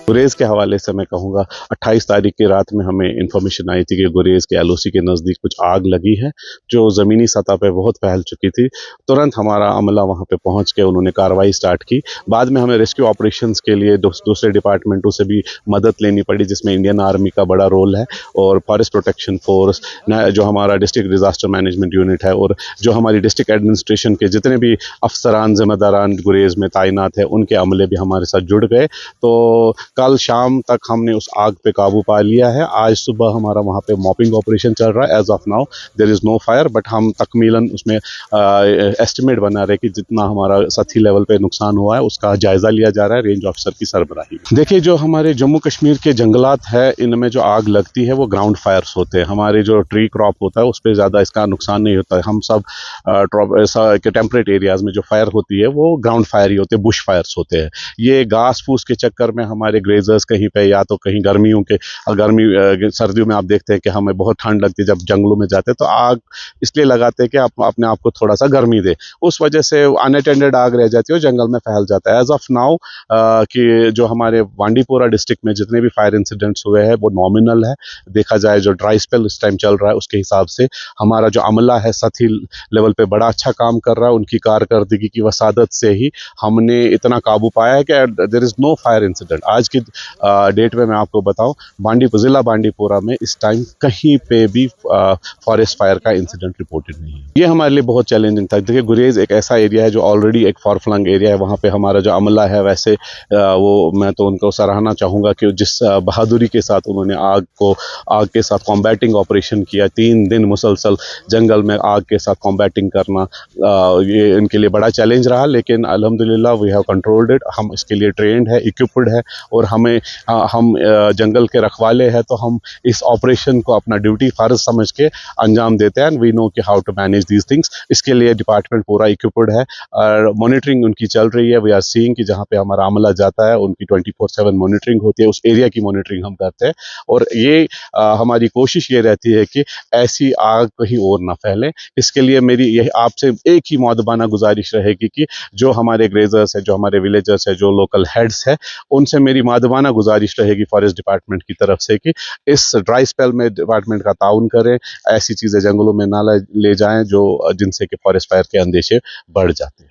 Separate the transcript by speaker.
Speaker 1: गुरेज के हवाले से मैं कहूँगा 28 तारीख की रात में हमें इंफॉर्मेशन आई थी कि गुरेज के एलओसी के नज़दीक कुछ आग लगी है जो ज़मीनी सतह पे बहुत फैल चुकी थी। तुरंत हमारा अमला वहाँ पे पहुँच के उन्होंने कार्रवाई स्टार्ट की। बाद में हमें रेस्क्यू ऑपरेशंस के लिए दूसरे डिपार्टमेंटों से भी मदद लेनी पड़ी, जिसमें इंडियन आर्मी का बड़ा रोल है और फॉरेस्ट प्रोटेक्शन फोर्स, जो हमारा डिस्ट्रिक्ट डिजास्टर मैनेजमेंट यूनिट है और जो हमारी डिस्ट्रिक्ट एडमिनिस्ट्रेशन के जितने भी अफसरान जिम्मेदारान गुरेज में तैनात है उनके अमले भी हमारे साथ जुड़ गए। तो कल शाम तक हमने उस आग पे काबू पा लिया है। आज सुबह हमारा वहाँ पे मॉपिंग ऑपरेशन चल रहा है। As of now there is no fire, but हम तकमीलन उसमें एस्टिमेट बना रहे कि जितना हमारा सतही लेवल पे नुकसान हुआ है उसका जायजा लिया जा रहा है रेंज ऑफिसर की सरबराही। देखिए, जो हमारे जम्मू कश्मीर के जंगलात है इनमें जो आग लगती है वो ग्राउंड फायर्स होते हैं। हमारे जो ट्री क्रॉप होता है उस पर ज़्यादा इसका नुकसान नहीं होता है। हम सब टेम्परेट एरियाज में जो फायर होती है वो ग्राउंड फायर ही होते हैं, बुश फायर्स होते हैं। ये घास फूस के चक्कर में हमारे ग्रेजर्स कहीं पे या तो कहीं सर्दियों में आप देखते हैं कि हमें बहुत ठंड लगती है, जब जंगलों में जाते हैं तो आग इसलिए लगाते हैं कि आप अपने आप को थोड़ा सा गर्मी दे, उस वजह से अनअटेंडेड आग रह जाती है और जंगल में फैल जाता है। एज ऑफ नाउ कि जो हमारे बांडीपोरा डिस्ट्रिक्ट में जितने भी फायर इंसिडेंट्स हुए हैं वो नॉमिनल है। देखा जाए जो ड्राई स्पेल इस टाइम चल रहा है उसके हिसाब से हमारा जो अमला है सतही लेवल पे बड़ा अच्छा काम कर रहा है। उनकी कारकर्दगी की वसादत से ही हमने इतना काबू पाया है कि there is no fire incident. आज की डेट में मैं आपको बताऊं, ज़िला बांडीपोरा में इस टाइम कहीं पे भी फॉरेस्ट फायर का इंसिडेंट रिपोर्टेड नहीं है। ये हमारे लिए बहुत चैलेंजिंग था। देखिए, गुरेज एक ऐसा एरिया है जो ऑलरेडी एक फॉर फ्लंग एरिया है। वहाँ पे हमारा जो अमला है वैसे वो मैं तो उनको सराहना चाहूँगा कि जिस बहादुरी के साथ उन्होंने आग के साथ कॉम्बैटिंग ऑपरेशन किया। 3 दिन मुसलसल जंगल में आग के साथ कॉम्बैटिंग करना ये इनके लिए बड़ा चैलेंज रहा, लेकिन अल्हम्दुलिल्लाह वी हैव कंट्रोल्ड इट। हम इसके लिए ट्रेंड है, इक्विप्ड है और हम जंगल के रखवाले हैं, तो हम इस ऑपरेशन को अपना ड्यूटी फर्ज समझ के अंजाम देते हैं। वी नो कि how to manage these things. इसके लिए डिपार्टमेंट पूरा इक्विप्ड है और मॉनिटरिंग उनकी चल रही है। वी आर सीइंग कि जहाँ पे हमारा अमला जाता है उनकी 24/7 मॉनिटरिंग होती है। उस एरिया की मॉनिटरिंग हम करते हैं और ये हमारी कोशिश ये रहती है कि ऐसी आग कहीं और ना फैले। इसके लिए मेरी यही आपसे एक ही मौदबाना गुजारिश रहेगी कि जो हमारे ग्रेजर्स है, जो हमारे विलेजर्स है, जो लोकल हेड्स है, उनसे मेरी मादवाना गुजारिश रहेगी फॉरेस्ट डिपार्टमेंट की तरफ से कि इस ड्राई स्पेल में डिपार्टमेंट का ताउन करें। ऐसी चीज़ें जंगलों में ना ले जाएं जो जिनसे कि फॉरेस्ट फायर के अंदेशे बढ़ जाते हैं।